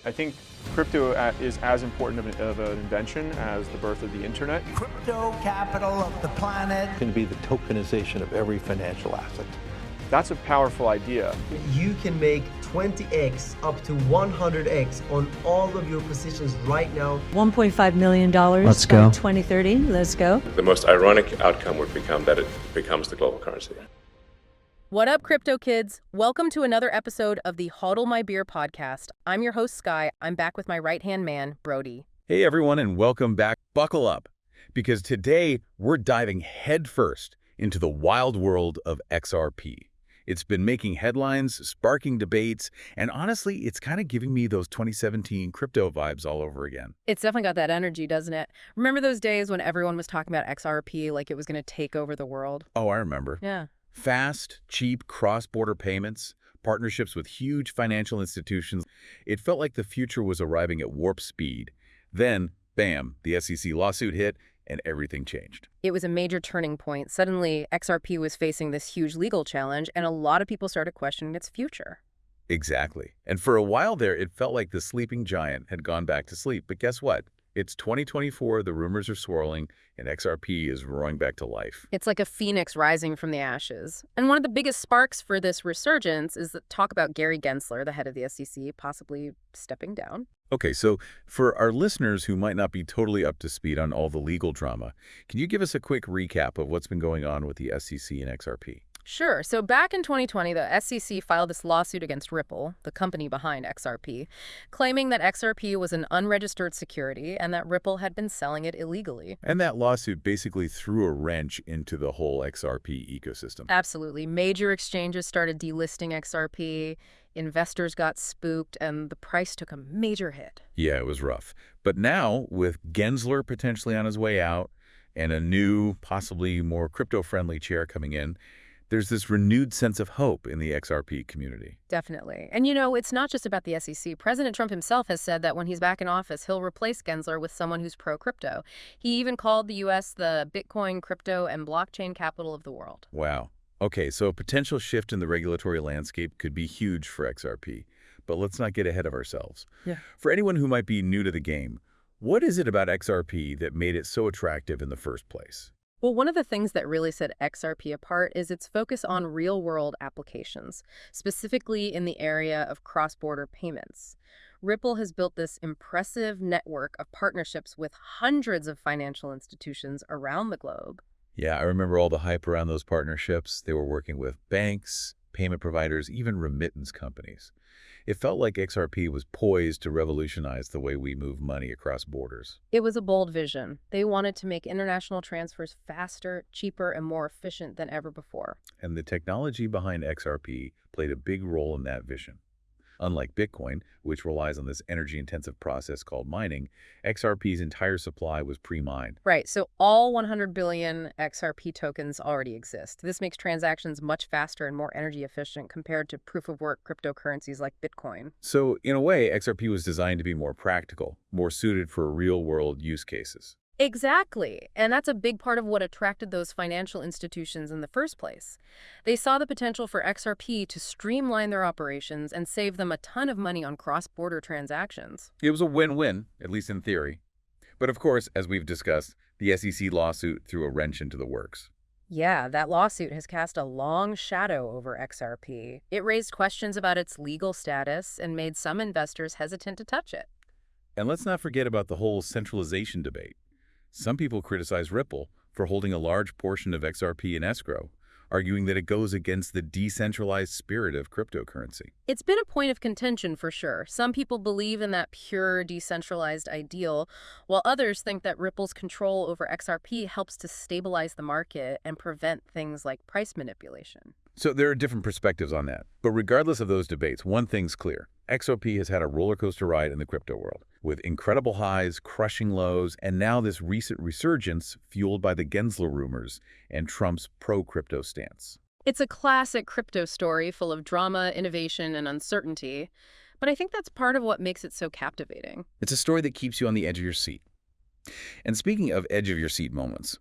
I think crypto is as important of an invention as the birth of the internet. Crypto capital of the planet. It's going to be the tokenization of every financial asset. That's a powerful idea. You can make 20x up to 100x on all of your positions right now. $1.5 million Let's by go. 2030. Let's go. The most ironic outcome would become that it becomes the global currency. What up, crypto kids? Welcome to another episode of the HODL My Beer Podcast. I'm your host, Sky. I'm back with my right-hand man, Brodhi. Hey, everyone, and welcome back. Buckle up, because today we're diving headfirst into the wild world of XRP. It's been making headlines, sparking debates, and honestly, it's kind of giving me those 2017 crypto vibes all over again. It's definitely got that energy, doesn't it? Remember those days when everyone was talking about XRP like it was going to take over the world? Oh, I remember. Yeah. Fast, cheap, cross-border payments, partnerships with huge financial institutions. It felt like the future was arriving at warp speed. Then, bam, the SEC lawsuit hit, and everything changed. It was a major turning point. Suddenly, XRP was facing this huge legal challenge, and a lot of people started questioning its future. Exactly. And for a while there, it felt like the sleeping giant had gone back to sleep. But guess what? It's 2024, the rumors are swirling, and XRP is roaring back to life. It's like a phoenix rising from the ashes. And one of the biggest sparks for this resurgence is the talk about Gary Gensler, the head of the SEC, possibly stepping down. Okay, so for our listeners who might not be totally up to speed on all the legal drama, can you give us a quick recap of what's been going on with the SEC and XRP? Sure. So back in 2020, the SEC filed this lawsuit against Ripple, the company behind XRP, claiming that XRP was an unregistered security and that Ripple had been selling it illegally. And that lawsuit basically threw a wrench into the whole XRP ecosystem. Absolutely. Major exchanges started delisting XRP, investors got spooked, and the price took a major hit. Yeah, it was rough. But now, with Gensler potentially on his way out and a new, possibly more crypto-friendly chair coming in, there's this renewed sense of hope in the XRP community. Definitely. And you know, it's not just about the SEC. President Trump himself has said that when he's back in office, he'll replace Gensler with someone who's pro-crypto. He even called the U.S. the Bitcoin, crypto, and blockchain capital of the world. Wow. Okay, so a potential shift in the regulatory landscape could be huge for XRP. But let's not get ahead of ourselves. Yeah. For anyone who might be new to the game, what is it about XRP that made it so attractive in the first place? Well, one of the things that really set XRP apart is its focus on real-world applications, specifically in the area of cross-border payments. Ripple has built this impressive network of partnerships with hundreds of financial institutions around the globe. Yeah, I remember all the hype around those partnerships. They were working with banks, payment providers, even remittance companies. It felt like XRP was poised to revolutionize the way we move money across borders. It was a bold vision. They wanted to make international transfers faster, cheaper, and more efficient than ever before. And the technology behind XRP played a big role in that vision. Unlike Bitcoin, which relies on this energy-intensive process called mining, XRP's entire supply was pre-mined. Right, so all 100 billion XRP tokens already exist. This makes transactions much faster and more energy efficient compared to proof-of-work cryptocurrencies like Bitcoin. So, in a way, XRP was designed to be more practical, more suited for real-world use cases. Exactly. And that's a big part of what attracted those financial institutions in the first place. They saw the potential for XRP to streamline their operations and save them a ton of money on cross-border transactions. It was a win-win, at least in theory. But of course, as we've discussed, the SEC lawsuit threw a wrench into the works. Yeah, that lawsuit has cast a long shadow over XRP. It raised questions about its legal status and made some investors hesitant to touch it. And let's not forget about the whole centralization debate. Some people criticize Ripple for holding a large portion of XRP in escrow, arguing that it goes against the decentralized spirit of cryptocurrency. It's been a point of contention for sure. Some people believe in that pure decentralized ideal, while others think that Ripple's control over XRP helps to stabilize the market and prevent things like price manipulation. So there are different perspectives on that. But regardless of those debates, one thing's clear. XRP has had a roller coaster ride in the crypto world, with incredible highs, crushing lows, and now this recent resurgence fueled by the Gensler rumors and Trump's pro-crypto stance. It's a classic crypto story full of drama, innovation, and uncertainty, but I think that's part of what makes it so captivating. It's a story that keeps you on the edge of your seat. And speaking of edge of your seat moments,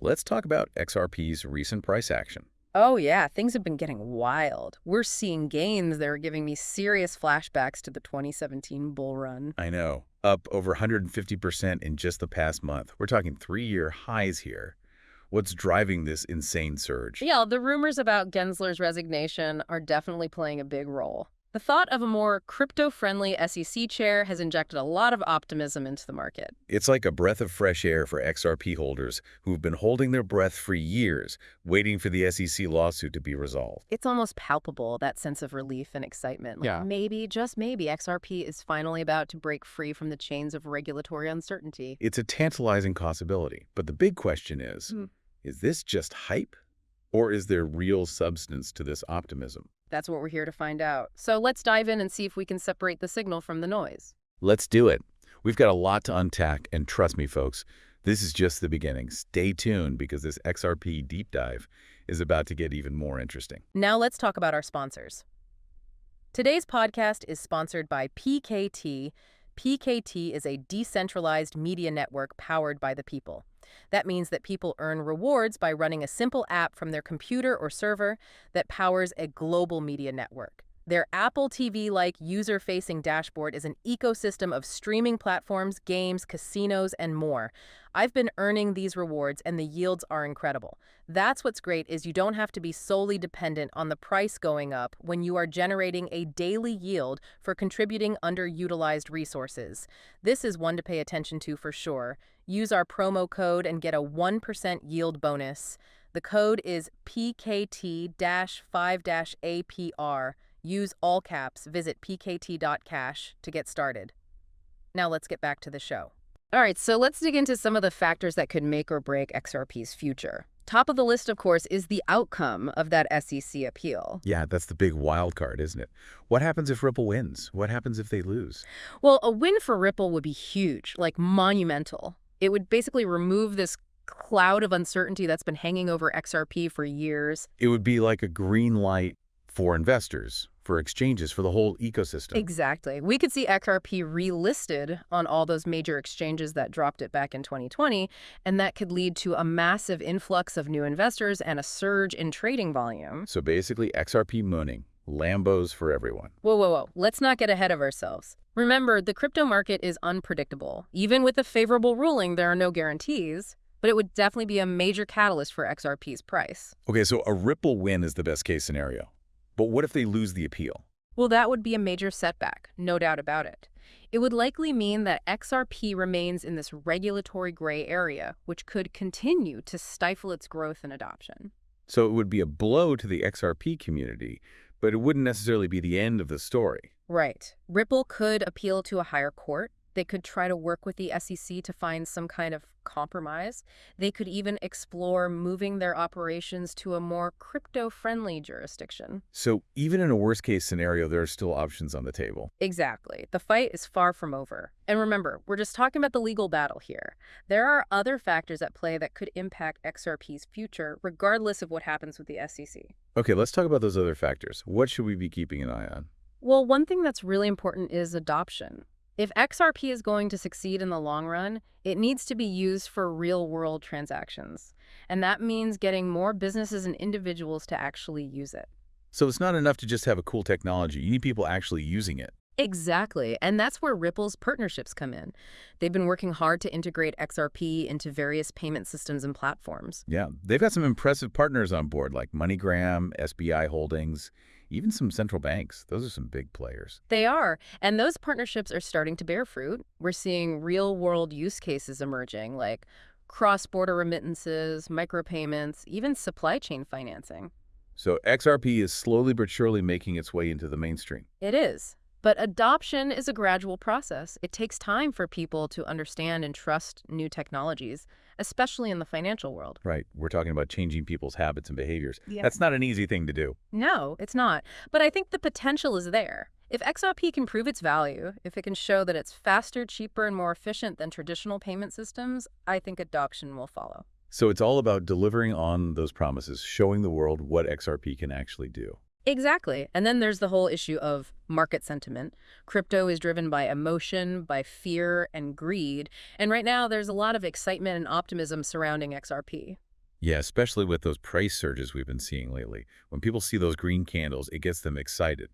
let's talk about XRP's recent price action. Oh yeah, things have been getting wild. We're seeing gains that are giving me serious flashbacks to the 2017 bull run. I know. Up over 150% in just the past month. We're talking 3-year highs here. What's driving this insane surge? Yeah, the rumors about Gensler's resignation are definitely playing a big role. The thought of a more crypto-friendly SEC chair has injected a lot of optimism into the market. It's like a breath of fresh air for XRP holders who've been holding their breath for years, waiting for the SEC lawsuit to be resolved. It's almost palpable, that sense of relief and excitement. Like Yeah. maybe, just maybe, XRP is finally about to break free from the chains of regulatory uncertainty. It's a tantalizing possibility, but the big question is this just hype? Or is there real substance to this optimism? That's what we're here to find out. So let's dive in and see if we can separate the signal from the noise. Let's do it. We've got a lot to unpack, and trust me, folks, this is just the beginning. Stay tuned because this XRP deep dive is about to get even more interesting. Now let's talk about our sponsors. Today's podcast is sponsored by PKT. PKT is a decentralized media network powered by the people. That means that people earn rewards by running a simple app from their computer or server that powers a global media network. Their Apple TV-like user-facing dashboard is an ecosystem of streaming platforms, games, casinos, and more. I've been earning these rewards, and the yields are incredible. That's what's great is you don't have to be solely dependent on the price going up when you are generating a daily yield for contributing underutilized resources. This is one to pay attention to for sure. Use our promo code and get a 1% yield bonus. The code is PKT-5-APR. Use all caps. Visit pkt.cash to get started. Now let's get back to the show. All right, so let's dig into some of the factors that could make or break XRP's future. Top of the list, of course, is the outcome of that SEC appeal. Yeah, that's the big wild card, isn't it? What happens if Ripple wins? What happens if they lose? Well, a win for Ripple would be huge, like monumental. It would basically remove this cloud of uncertainty that's been hanging over XRP for years. It would be like a green light for investors, for exchanges, for the whole ecosystem. Exactly. We could see XRP relisted on all those major exchanges that dropped it back in 2020, and that could lead to a massive influx of new investors and a surge in trading volume. So basically, XRP mooning, Lambos for everyone. Whoa, whoa, whoa. Let's not get ahead of ourselves. Remember, the crypto market is unpredictable. Even with a favorable ruling, there are no guarantees, but it would definitely be a major catalyst for XRP's price. Okay, so a Ripple win is the best case scenario. But what if they lose the appeal? Well, that would be a major setback, no doubt about it. It would likely mean that XRP remains in this regulatory gray area, which could continue to stifle its growth and adoption. So it would be a blow to the XRP community, but it wouldn't necessarily be the end of the story. Right. Ripple could appeal to a higher court. They could try to work with the SEC to find some kind of compromise. They could even explore moving their operations to a more crypto-friendly jurisdiction. So even in a worst-case scenario, there are still options on the table. Exactly. The fight is far from over. And remember, we're just talking about the legal battle here. There are other factors at play that could impact XRP's future, regardless of what happens with the SEC. Okay, let's talk about those other factors. What should we be keeping an eye on? Well, one thing that's really important is adoption. If XRP is going to succeed in the long run, it needs to be used for real-world transactions. And that means getting more businesses and individuals to actually use it. So it's not enough to just have a cool technology. You need people actually using it. Exactly. And that's where Ripple's partnerships come in. They've been working hard to integrate XRP into various payment systems and platforms. Yeah, they've got some impressive partners on board, like MoneyGram, SBI Holdings, even some central banks. Those are some big players. They are. And those partnerships are starting to bear fruit. We're seeing real-world use cases emerging, like cross-border remittances, micropayments, even supply chain financing. So XRP is slowly but surely making its way into the mainstream. It is. But adoption is a gradual process. It takes time for people to understand and trust new technologies, especially in the financial world. Right. We're talking about changing people's habits and behaviors. Yeah. That's not an easy thing to do. No, it's not. But I think the potential is there. If XRP can prove its value, if it can show that it's faster, cheaper, and more efficient than traditional payment systems, I think adoption will follow. So it's all about delivering on those promises, showing the world what XRP can actually do. Exactly. And then there's the whole issue of market sentiment. Crypto is driven by emotion, by fear and greed. And right now there's a lot of excitement and optimism surrounding XRP. Yeah, especially with those price surges we've been seeing lately. When people see those green candles, it gets them excited.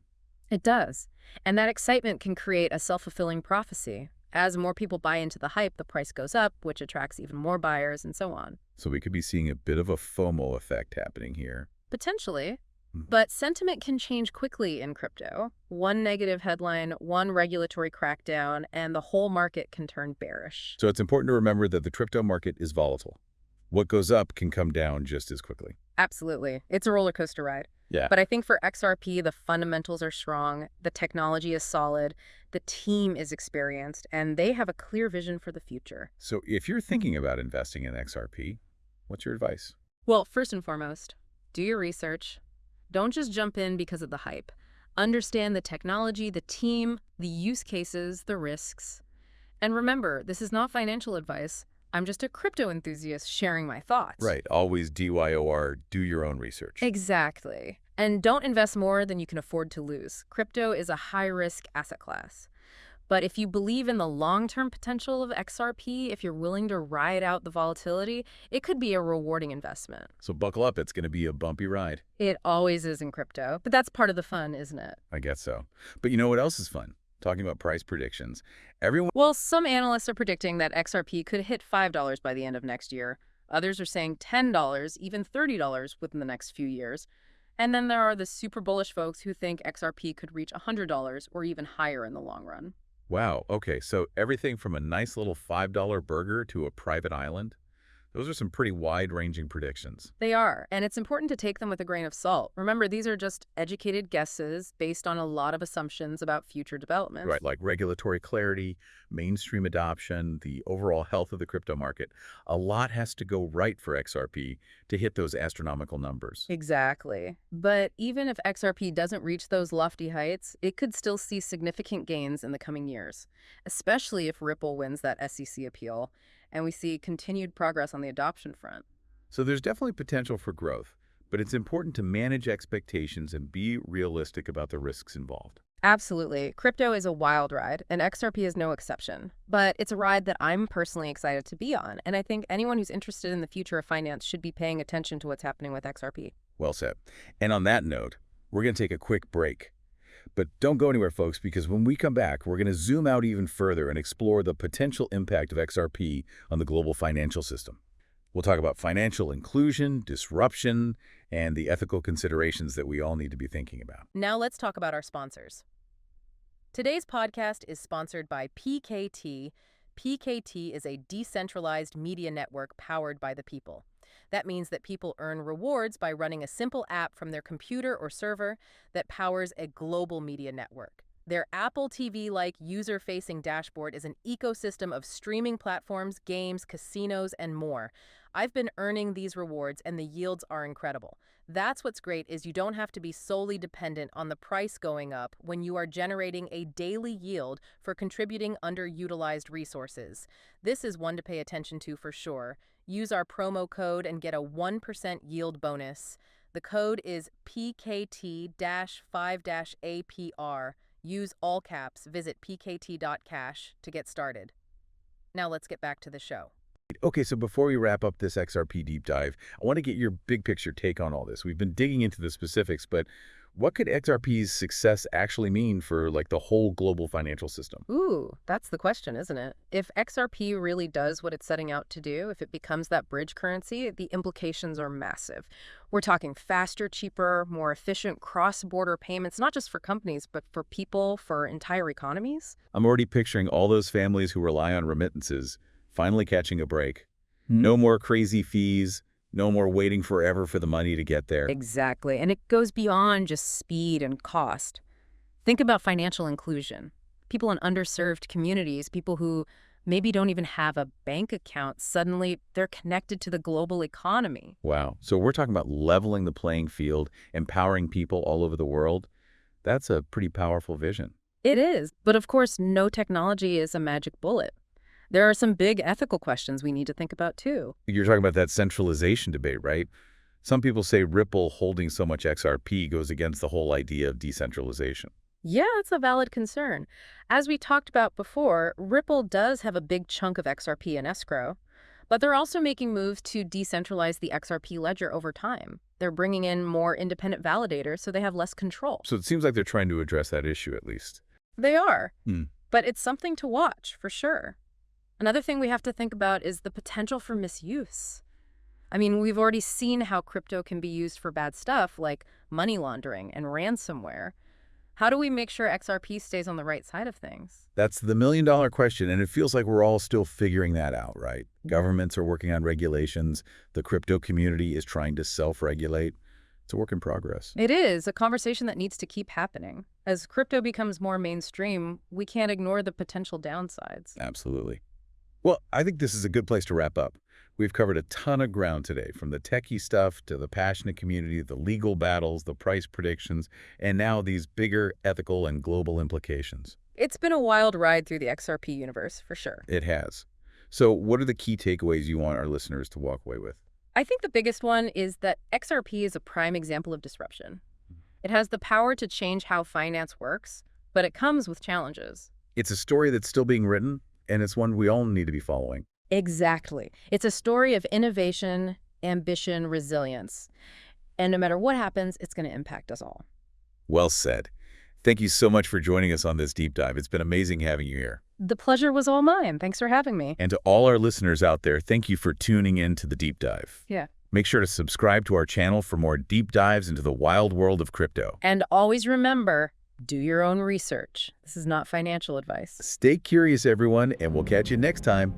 It does. And that excitement can create a self-fulfilling prophecy. As more people buy into the hype, the price goes up, which attracts even more buyers, and so on. So we could be seeing a bit of a FOMO effect happening here. Potentially. But sentiment can change quickly in crypto. One negative headline, one regulatory crackdown, and the whole market can turn bearish. So it's important to remember that the crypto market is volatile. What goes up can come down just as quickly. Absolutely. It's a roller coaster ride. Yeah. But I think for XRP, the fundamentals are strong, the technology is solid, the team is experienced, and they have a clear vision for the future. So if you're thinking about investing in XRP, what's your advice? Well, first and foremost, do your research. Don't just jump in because of the hype. Understand the technology, the team, the use cases, the risks. And remember, this is not financial advice. I'm just a crypto enthusiast sharing my thoughts. Right. Always DYOR, do your own research. Exactly. And don't invest more than you can afford to lose. Crypto is a high-risk asset class. But if you believe in the long-term potential of XRP, if you're willing to ride out the volatility, it could be a rewarding investment. So buckle up. It's going to be a bumpy ride. It always is in crypto, but that's part of the fun, isn't it? I guess so. But you know what else is fun? Talking about price predictions. Well, some analysts are predicting that XRP could hit $5 by the end of next year. Others are saying $10, even $30 within the next few years. And then there are the super bullish folks who think XRP could reach $100 or even higher in the long run. Wow. Okay. So everything from a nice little $5 burger to a private island. Those are some pretty wide-ranging predictions. They are, and it's important to take them with a grain of salt. Remember, these are just educated guesses based on a lot of assumptions about future developments. Right, like regulatory clarity, mainstream adoption, the overall health of the crypto market. A lot has to go right for XRP to hit those astronomical numbers. Exactly. But even if XRP doesn't reach those lofty heights, it could still see significant gains in the coming years, especially if Ripple wins that SEC appeal and we see continued progress on the adoption front. So there's definitely potential for growth, but it's important to manage expectations and be realistic about the risks involved. Absolutely. Crypto is a wild ride, and XRP is no exception. But it's a ride that I'm personally excited to be on, and I think anyone who's interested in the future of finance should be paying attention to what's happening with XRP. Well said. And on that note, we're going to take a quick break. But don't go anywhere, folks, because when we come back, we're going to zoom out even further and explore the potential impact of XRP on the global financial system. We'll talk about financial inclusion, disruption, and the ethical considerations that we all need to be thinking about. Now let's talk about our sponsors. Today's podcast is sponsored by PKT. PKT is a decentralized media network powered by the people. That means that people earn rewards by running a simple app from their computer or server that powers a global media network. Their Apple TV-like user-facing dashboard is an ecosystem of streaming platforms, games, casinos, and more. I've been earning these rewards, and the yields are incredible. That's what's great is you don't have to be solely dependent on the price going up when you are generating a daily yield for contributing underutilized resources. This is one to pay attention to for sure. Use our promo code and get a 1% yield bonus. The code is PKT-5-APR. Use all caps. Visit pkt.cash to get started. Now let's get back to the show. Okay, so before we wrap up this XRP deep dive, I want to get your big picture take on all this. We've been digging into the specifics, but what could XRP's success actually mean for the whole global financial system? Ooh, that's the question, isn't it? If XRP really does what it's setting out to do, if it becomes that bridge currency, the implications are massive. We're talking faster, cheaper, more efficient cross-border payments, not just for companies, but for people, for entire economies. I'm already picturing all those families who rely on remittances finally catching a break. No more crazy fees. No more waiting forever for the money to get there. Exactly. And it goes beyond just speed and cost. Think about financial inclusion. People in underserved communities, people who maybe don't even have a bank account, suddenly they're connected to the global economy. Wow. So we're talking about leveling the playing field, empowering people all over the world. That's a pretty powerful vision. It is. But of course, no technology is a magic bullet. There are some big ethical questions we need to think about, too. You're talking about that centralization debate, right? Some people say Ripple holding so much XRP goes against the whole idea of decentralization. Yeah, it's a valid concern. As we talked about before, Ripple does have a big chunk of XRP in escrow. But they're also making moves to decentralize the XRP ledger over time. They're bringing in more independent validators so they have less control. So it seems like they're trying to address that issue at least. They are. Hmm. But it's something to watch, for sure. Another thing we have to think about is the potential for misuse. I mean, we've already seen how crypto can be used for bad stuff like money laundering and ransomware. How do we make sure XRP stays on the right side of things? That's the million-dollar question, and it feels like we're all still figuring that out, right? Governments are working on regulations. The crypto community is trying to self-regulate. It's a work in progress. It is a conversation that needs to keep happening. As crypto becomes more mainstream, we can't ignore the potential downsides. Absolutely. Well, I think this is a good place to wrap up. We've covered a ton of ground today, from the techie stuff to the passionate community, the legal battles, the price predictions, and now these bigger ethical and global implications. It's been a wild ride through the XRP universe, for sure. It has. So what are the key takeaways you want our listeners to walk away with? I think the biggest one is that XRP is a prime example of disruption. It has the power to change how finance works, but it comes with challenges. It's a story that's still being written, and it's one we all need to be following. Exactly. It's a story of innovation, ambition, resilience. And no matter what happens, it's going to impact us all. Well said. Thank you so much for joining us on this deep dive. It's been amazing having you here. The pleasure was all mine. Thanks for having me. And to all our listeners out there, thank you for tuning in to the deep dive. Yeah. Make sure to subscribe to our channel for more deep dives into the wild world of crypto. And always remember, do your own research. This is not financial advice. Stay curious, everyone, and we'll catch you next time.